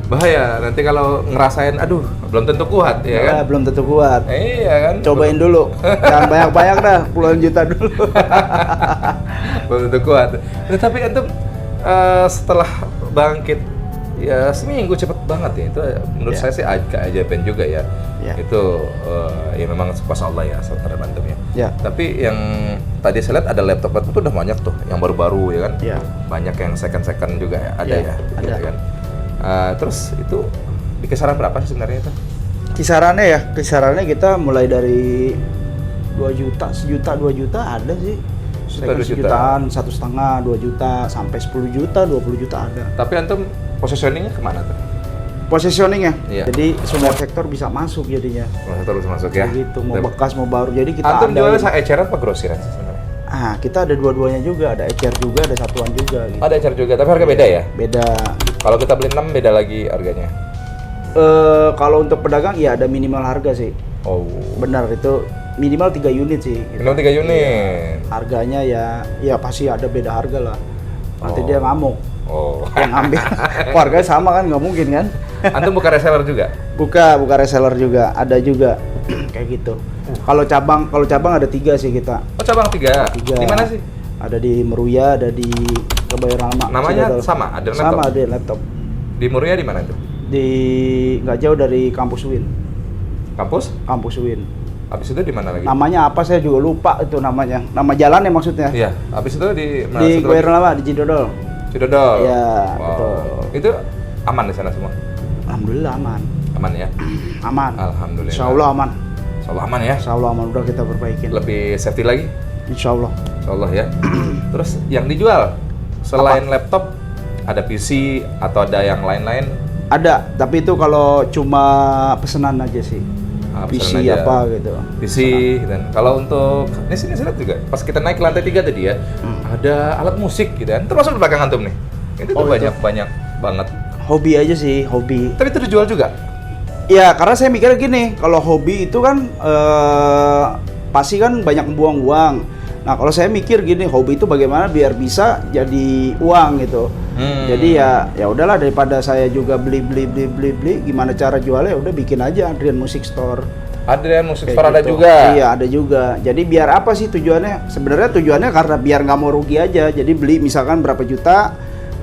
bahaya nanti kalau ngerasain, aduh belum tentu kuat ya kan. Belum tentu kuat. Iya kan, cobain dulu, jangan banyak-banyak dah, puluhan juta dulu. Belum tentu kuat. Tapi antum setelah bangkit ya seminggu cepet banget ya, itu menurut saya sih keajaiban juga ya. Itu ya memang kuasa Allah ya terhadap antum ya. Tapi yang tadi saya lihat ada laptop itu udah banyak tuh yang baru-baru ya kan. Banyak yang second juga ya, ada ya ada. Gitu kan. Terus itu di kisaran berapa sih sebenarnya itu? Kisarannya kita mulai dari 2 juta, 1 juta, 2 juta ada sih. Sejutaan, 1,5, 2 juta, sampai 10 juta, 20 juta ada. Tapi antum positioningnya kemana tuh? Positioningnya? Iya. Jadi semua sektor bisa masuk jadinya. Semua sektor bisa masuk ya? Gitu, mau bekas, mau baru. Jadi kita antum jualnya eceran apa grosiran sih sebenarnya? Kita ada dua-duanya juga, ada ecer juga, ada satuan juga gitu. Ada ecer juga, tapi harga beda ya? Beda. Kalau kita beli 6 beda lagi harganya? Kalau untuk pedagang ya ada minimal harga sih. Oh. Benar, itu minimal 3 unit sih. Gitu. Minimal 3 unit. Ya, harganya ya pasti ada beda harga lah. Nanti dia ngamuk. Yang ambil. Harganya sama kan, nggak mungkin kan? Antum buka reseller juga? Buka reseller juga, ada juga kayak gitu. Kalau cabang ada 3 sih kita. Oh, cabang 3. Di mana sih? Ada di Meruya, ada di Kebayoran Lama. Namanya sama, ada laptop. Sama, ada laptop. Di Meruya di mana itu? Di nggak jauh dari Kampus UIN. Kampus UIN. Habis itu di mana lagi? Namanya apa saya juga lupa itu namanya. Nama jalannya maksudnya. Iya. Habis itu di mana? Di Kebayoran Lama, di Cidodol. Iya, betul. Itu aman di sana semua? Alhamdulillah aman. Aman ya? Aman. Alhamdulillah. Insyaallah aman. Insyaallah aman ya? Insyaallah aman, udah kita perbaikin. Lebih safety lagi? Insyaallah. Insyaallah ya. Terus yang dijual selain laptop ada PC atau ada yang lain-lain? Ada, tapi itu kalau cuma pesanan aja sih. PC aja. Apa gitu. PC dan kalau untuk ini sini lihat juga pas kita naik ke lantai 3 tadi ya, ada alat musik gitu kan. Termasuk di belakang antum nih. Itu tuh banyak banget. Hobi aja sih, hobi. Tapi itu dijual juga? Ya, karena saya mikirnya gini, kalau hobi itu kan pasti kan banyak buang uang. Nah kalau saya mikir gini, hobi itu bagaimana biar bisa jadi uang gitu. Jadi ya udahlah, daripada saya juga beli, gimana cara jualnya, udah bikin aja Adrian Music Store. Adrian Music Kayak Store ada gitu. juga. Iya ada juga. Jadi biar apa sih tujuannya? Sebenarnya tujuannya karena biar nggak mau rugi aja. Jadi beli misalkan berapa juta,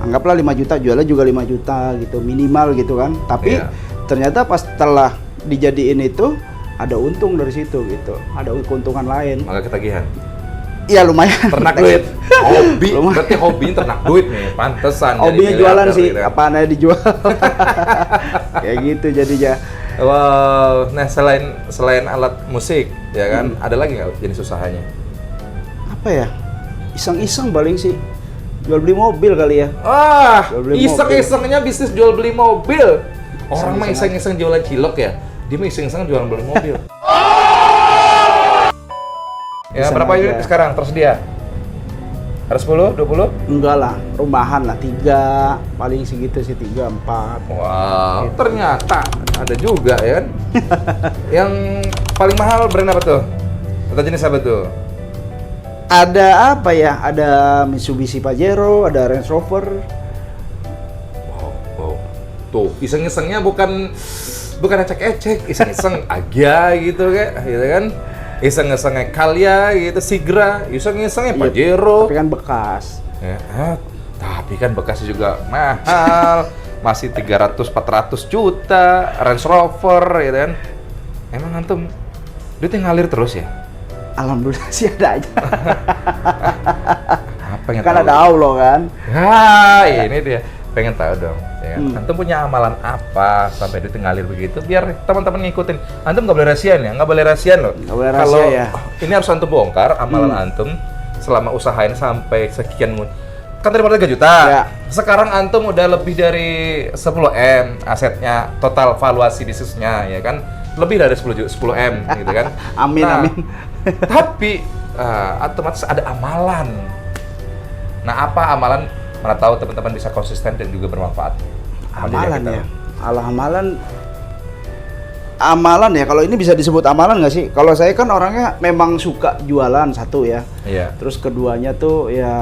anggaplah 5 juta, jualnya juga 5 juta gitu minimal gitu kan. Tapi ternyata pas setelah dijadiin itu ada untung dari situ gitu. Ada keuntungan lain. Maka ketagihan. Iya lumayan. Ternak duit. Hobi, berarti hobi ternak duit nih. Pantesan. Hobinya jualan sih, gitu. apaan aja dijual. Kayak gitu jadinya. Wow, nah selain alat musik, ya kan, ada lagi nggak jenis usahanya? Apa ya? Iseng-iseng paling sih. Jual beli mobil kali ya. Jual beli Iseng-isengnya bisnis jual beli mobil. Orang mah Iseng-iseng iseng-iseng jualan cilok ya. Dia mah iseng-iseng jualan beli mobil. Ya, Iseng berapa aja. unit sekarang tersedia? Ada 10, 20? Enggak lah, rumahan lah 3, paling segitu sih 3, 4. Wow, ternyata ada juga ya kan? Yang paling mahal brand apa tuh? Atau jenis apa tuh? Ada apa ya? Ada Mitsubishi Pajero, ada Range Rover. Wow. Tuh, iseng-isengnya bukan ecek-ecek, iseng-iseng aja gitu kan? Iseng-isengnya Calya gitu, Sigra, iseng-isengnya Pajero. Tapi kan bekas. Ya, tapi kan bekasnya juga mahal, masih 300-400 juta, Range Rover gitu kan. Emang antum duitnya ngalir terus ya? Alhamdulillah sih ada aja. Pengen Kan tahu. ada Allah kan. Ini dia. Pengen tahu dong. Ya kan? Antum punya amalan apa sampai duitnya ngalir begitu? Biar teman-teman ngikutin. Antum nggak boleh rahasian ya? Nggak boleh rahasian loh. Nggak boleh rahasia Kalau ya. ini harus antum bongkar amalan antum selama usahain sampai sekian. Kan tadi modal 3 juta. Ya. Sekarang antum udah lebih dari 10M asetnya, total valuasi bisnisnya ya kan? Lebih dari 10M gitu kan. Amin, amin. Tapi otomatis ada amalan. Nah, apa amalan? Mana tahu teman-teman bisa konsisten dan juga bermanfaat. Amalan ya. Amalan ya, kalau ini bisa disebut amalan nggak sih? Kalau saya kan orangnya memang suka jualan satu ya. Iya. Terus keduanya tuh ya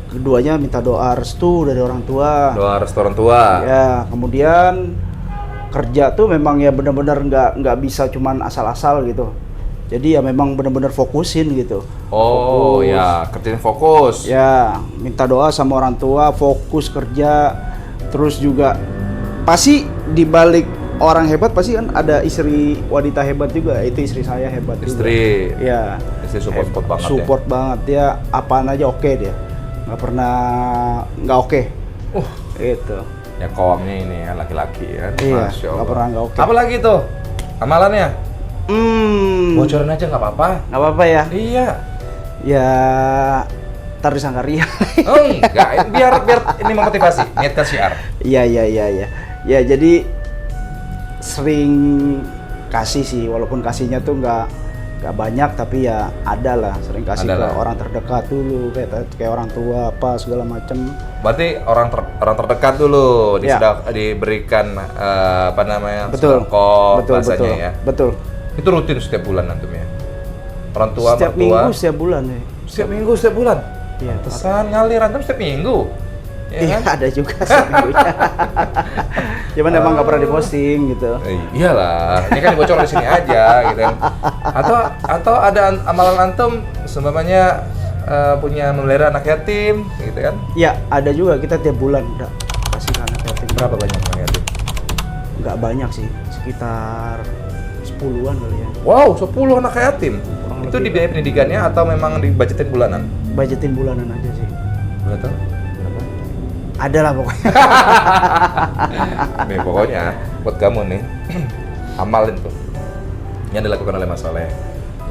keduanya minta doa restu dari orang tua. Doa restoran tua. Ya, kemudian kerja tuh memang ya benar-benar nggak bisa cuman asal-asal gitu. Jadi ya memang benar-benar fokusin gitu. Oh Fokus. ya, kerjain fokus. Ya, minta doa sama orang tua, fokus kerja. Terus juga pasti di balik orang hebat pasti kan ada istri wanita hebat juga. Itu istri saya hebat Istri. juga. Ya. Istri support banget ya. Support banget dia, apaan aja oke dia. Nggak pernah nggak oke. Gitu. Ya koamnya ini ya laki-laki kan. Iya, Masya nggak Allah. pernah nggak oke. Apa lagi tuh amalannya? Bocorin Bocorin aja nggak apa-apa. nggak apa-apa ya. Iya. Ya, ntar disangka ria. Enggak, biar ini memotivasi, niatkan syiar. Iya. Ya jadi sering kasih sih, walaupun kasihnya tuh nggak banyak, tapi ya ada lah, sering kasih Ada ke lah. orang terdekat dulu, kayak orang tua apa segala macem. Berarti orang terdekat dulu Ya. sudah diberikan apa namanya? Betul. sedekah Betul, bahasanya betul. ya. Betul. Itu rutin setiap bulan antum ya. Orang tua, Setiap mertua. minggu, setiap bulan ya. Setiap minggu, setiap bulan. Iya. Pesan ngalir antum setiap minggu. Ya Iya, kan? ada juga setiap minggunya. Cuman emang nggak pernah diposting gitu. Iyalah, ini kan bocor di sini aja gitu kan. Atau ada amalan antum seumpamanya punya memelihara anak yatim gitu kan. Iya, ada juga, kita tiap bulan udah kasih ke anak yatim. Berapa banyak anak yatim? Nggak banyak sih, sekitar 10-an kali ya. Wow, 10 anak yatim. Kurang Itu lebih. di biaya pendidikannya atau memang dibajetin bulanan? Budgetin bulanan aja sih. Berapa? Berapa? Ada lah pokoknya. Nih pokoknya buat kamu nih amalin tuh yang dilakukan oleh Mas Soleh.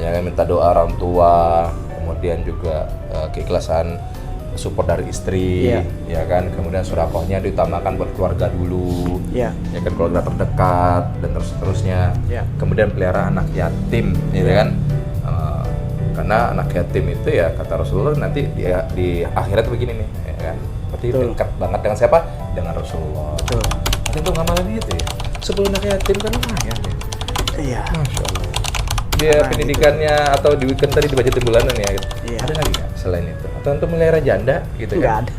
Ya minta doa orang tua, kemudian juga keikhlasan support dari istri, Iya. ya kan. Kemudian sedekahnya diutamakan buat keluarga dulu. Iya. Ya kan keluarga terdekat dan terus-terusnya. Iya. Kemudian pelihara anak yatim, gitu Iya. kan. Karena anak yatim itu ya kata Rasulullah nanti dia di akhirat begini nih, ya kan. Berarti Betul. dekat banget dengan siapa? Dengan Rasulullah. Betul. Nanti tuh ngamalin itu ya. 10 anak yatim kan lumayan ya. Iya. Masya Allah. biaya Nah, pendidikannya atau kan tadi dibajetin bulanan ya gitu. Iya. Ada lagi nggak selain itu? Atau untuk melihara janda gitu Nggak kan? ada.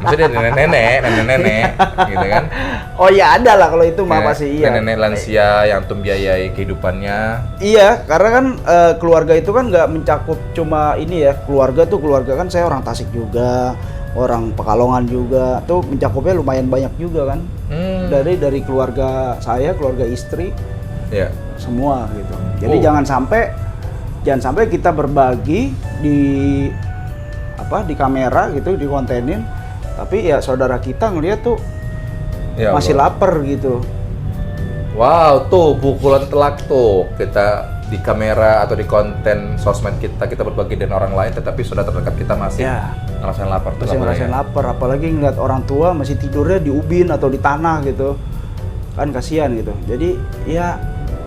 Maksudnya nenek-nenek gitu kan? Oh ya ada lah kalau itu mah pasti iya. Nenek lansia yang antum biayai kehidupannya. Iya, karena kan keluarga itu kan nggak mencakup cuma ini ya. Keluarga kan saya orang Tasik juga, orang Pekalongan juga. Tuh mencakupnya lumayan banyak juga kan. Dari keluarga saya, keluarga istri, Ya. semua gitu. Jadi jangan sampai kita berbagi di di kamera gitu, dikontenin, tapi ya saudara kita ngeliat tuh Ya masih Allah. lapar gitu. Wow, tuh pukulan telak tuh. Kita di kamera atau di konten sosmed kita berbagi dengan orang lain, tetapi saudara terdekat kita masih Ya. ngerasain lapar tuh. Masih nggak boleh ngerasain ya? lapar, apalagi ngeliat orang tua masih tidurnya di ubin atau di tanah gitu, kan kasihan gitu. Jadi ya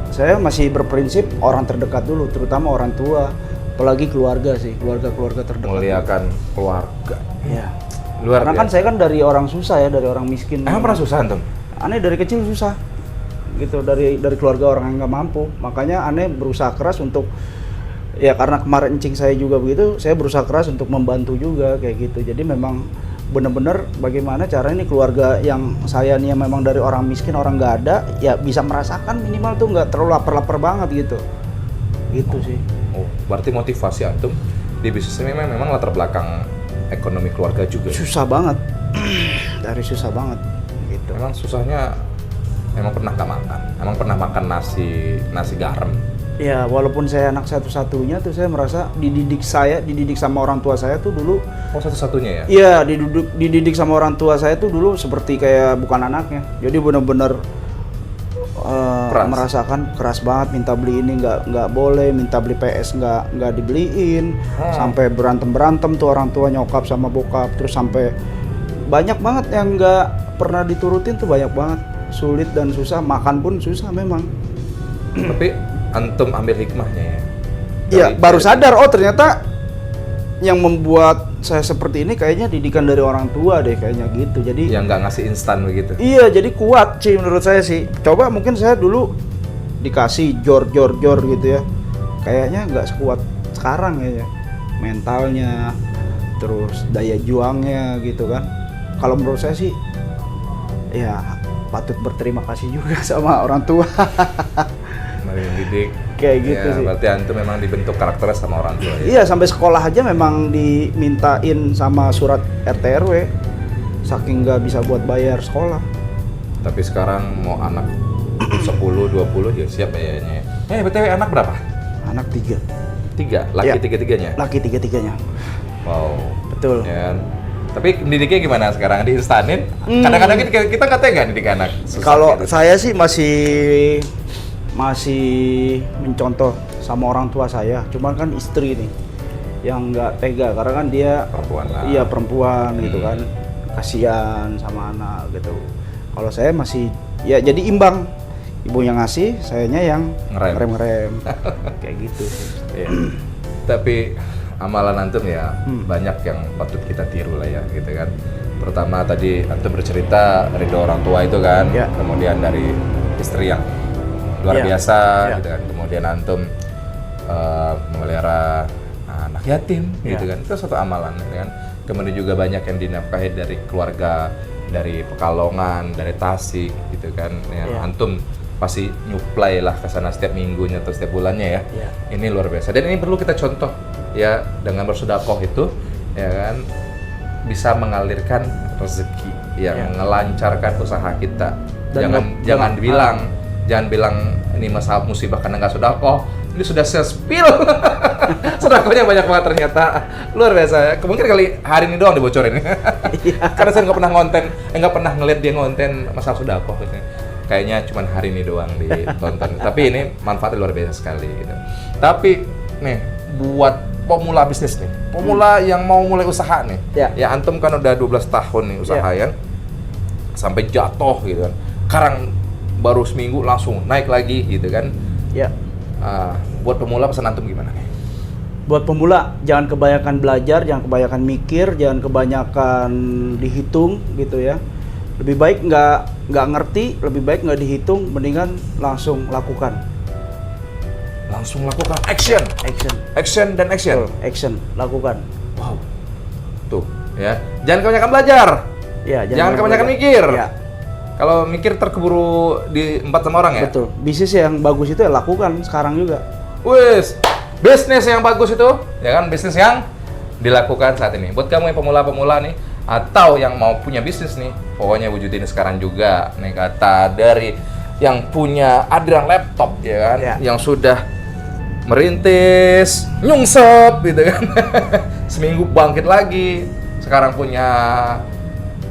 saya masih berprinsip orang terdekat dulu, terutama orang tua, apalagi keluarga sih, keluarga terdekat. Muliakan keluarga. Ya. Luar Karena kan biasa. saya kan dari orang susah ya, dari orang miskin. Emang pernah susah antum? Aneh dari kecil susah, gitu, dari keluarga orang yang nggak mampu. Makanya aneh berusaha keras untuk, ya karena kemarin encing saya juga begitu, saya berusaha keras untuk membantu juga kayak gitu. Jadi memang bener-bener bagaimana cara ini keluarga yang saya nih yang memang dari orang miskin, orang nggak ada, ya bisa merasakan minimal tuh nggak terlalu lapar-lapar banget gitu. Gitu sih. Oh, berarti motivasi antum di bisnis ini memang latar belakang ekonomi keluarga juga. Susah banget, dari susah banget gitu. Memang susahnya, emang pernah nggak makan? Emang pernah makan nasi garam? Ya walaupun saya anak satu-satunya tuh saya merasa dididik sama orang tua saya tuh dulu. Oh, satu-satunya ya? Iya, dididik sama orang tua saya tuh dulu seperti kayak bukan anaknya. Jadi benar-benar merasakan keras banget, minta beli ini nggak boleh, minta beli PS nggak dibeliin, sampai berantem tuh orang tua, nyokap sama bokap, terus sampai banyak banget yang nggak pernah diturutin tuh, banyak banget, sulit dan susah, makan pun susah memang. Tapi antum ambil hikmahnya ya? Iya, baru sadar, oh ternyata yang membuat saya seperti ini kayaknya didikan dari orang tua deh kayaknya gitu. Jadi Yang nggak ngasih instan begitu? iya, jadi kuat sih menurut saya sih. Coba mungkin saya dulu dikasih jor gitu ya, kayaknya nggak sekuat sekarang ya, mentalnya, terus daya juangnya gitu kan. Kalau menurut saya sih, ya patut berterima kasih juga sama orang tua. Mari mendidik. Kayak gitu Ya, sih. berarti antum memang dibentuk karakternya sama orang tua ya? Iya, sampai sekolah aja memang dimintain sama surat RT RW, saking nggak bisa buat bayar sekolah. Tapi sekarang mau anak 10-20 ya siap bayarnya. BTW anak berapa? Anak 3. 3? Laki Ya. tiga-tiganya? Laki 3-3-nya. Wow. Betul. Ya. Tapi didiknya gimana sekarang? Diinstanin? Kadang-kadang kita nggak tega didik anak. Susah Kalau gitu. saya sih masih mencontoh sama orang tua saya, cuman kan istri nih yang nggak tega karena kan dia Perempuan lah. iya perempuan gitu kan, kasihan sama anak gitu. Kalau saya masih ya jadi imbang, ibu yang ngasih, sayanya yang ngerem kayak gitu sih. Iya. Tapi amalan antum ya banyak yang patut kita tiru lah ya gitu kan. Pertama tadi antum bercerita ridho orang tua itu kan, Ya. kemudian dari istri yang luar Ya. biasa Ya. gitu kan, kemudian antum memelihara anak yatim gitu Ya. kan, itu satu amalan gitu kan. Kemudian juga banyak yang dinafkahi dari keluarga dari Pekalongan, dari Tasik gitu kan. Ya, Ya. antum pasti nyuplai lah ke sana setiap minggunya atau setiap bulannya ya. Ya. Ini luar biasa dan ini perlu kita contoh ya, dengan bersedekah itu ya kan bisa mengalirkan rezeki yang Ya. ngelancarkan usaha kita. Dan Jangan bilang ini masalah musibah karena nggak sedekah. Ini sudah spill. Sedekahnya banyak banget ternyata. Luar biasa. Mungkin kali hari ini doang dibocorin. Karena saya nggak pernah nggak pernah ngeliat dia ngonten masalah sedekah gitu. Kayaknya cuma hari ini doang ditonton. Tapi ini manfaatnya luar biasa sekali gitu. Tapi nih buat pemula bisnis nih, pemula yang mau mulai usaha nih. Ya antum kan udah 12 tahun nih usaha ya. Sampai jatuh gitu kan. Sekarang baru seminggu langsung naik lagi gitu kan. Ya. Buat pemula pesan antum gimana nih? Buat pemula jangan kebanyakan belajar, jangan kebanyakan mikir, jangan kebanyakan dihitung gitu ya. Lebih baik nggak ngerti, lebih baik nggak dihitung, mendingan langsung lakukan. langsung lakukan action. Action dan action. Betul, action, lakukan. Wow. Tuh, ya. Jangan kebanyakan belajar. Ya, Jangan kebanyakan mikir. Ya, Kalau mikir terkeburu di empat sama orang ya. betul. Bisnis yang bagus itu ya lakukan sekarang juga. Wis, bisnis yang bagus itu, ya kan, bisnis yang dilakukan saat ini. Buat kamu yang pemula-pemula nih, atau yang mau punya bisnis nih, pokoknya wujudin sekarang juga. Nih kata dari yang punya Adrian Laptop, ya kan, Ya. yang sudah merintis, nyungsep gitu kan. Seminggu bangkit lagi. Sekarang punya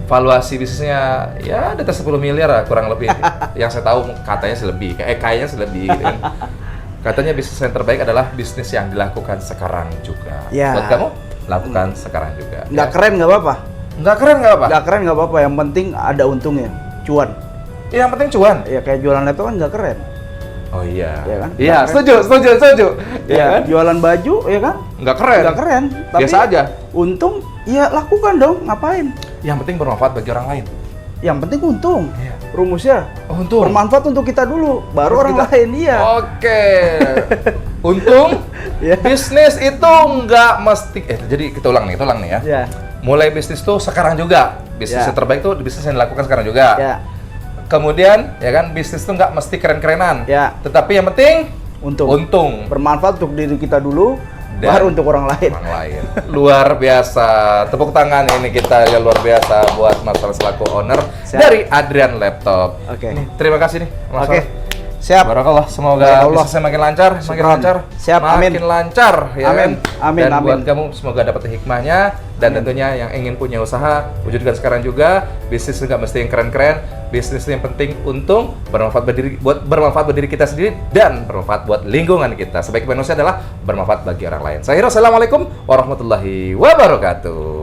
valuasi bisnisnya ya di atas 10 miliar lah kurang lebih. Yang saya tahu katanya selebih, kayaknya selebih gitu kan. Katanya bisnis yang terbaik adalah bisnis yang dilakukan sekarang juga. Ya. Buat kamu, lakukan sekarang juga. Nggak ya. keren nggak apa-apa. Nggak keren nggak apa? Nggak keren nggak apa-apa. Yang penting ada untungnya, cuan. Yang penting cuan. Ya kayak jualan laptop kan nggak keren. Oh iya. Ya kan? Iya, Nggak keren. setuju. Ya, kan? jualan baju ya kan? Nggak keren. Nggak keren. Tapi Biasa aja. untung ya lakukan dong. Ngapain? Yang penting bermanfaat bagi orang lain. Yang penting untung. Iya. Rumusnya Oh, untung. bermanfaat untuk kita dulu, baru Baru orang kita- lain. Iya. Oke. Untung Ya. bisnis itu nggak mesti jadi kita ulang nih ya. Ya. Mulai bisnis tuh sekarang juga. Bisnis Ya. yang terbaik tuh bisnis yang dilakukan sekarang juga. Ya. Kemudian ya kan bisnis tuh nggak mesti keren-kerenan. Ya. Tetapi yang penting untung. Bermanfaat untuk diri kita dulu, Dan baru untuk orang lain. Orang lain. Luar biasa. Tepuk tangan ini kita ya luar biasa buat Mas Sal selaku owner Siap. dari Adrian Laptop. Oke. Nih, terima kasih nih Mas Oke. Sal. Siap. Barakallah, semoga Barakallah. bisnisnya makin lancar, makin Syukran. lancar. Siap, amin. Makin lancar ya Amin. kan? Amin, Dan amin. buat kamu semoga dapat hikmahnya dan tentunya yang ingin punya usaha wujudkan sekarang juga. Bisnis nggak mesti yang keren-keren, bisnis yang penting untung, bermanfaat buat diri kita sendiri dan bermanfaat buat lingkungan kita. Sebaik manusia adalah bermanfaat bagi orang lain. Saya Hiro, assalamualaikum warahmatullahi wabarakatuh.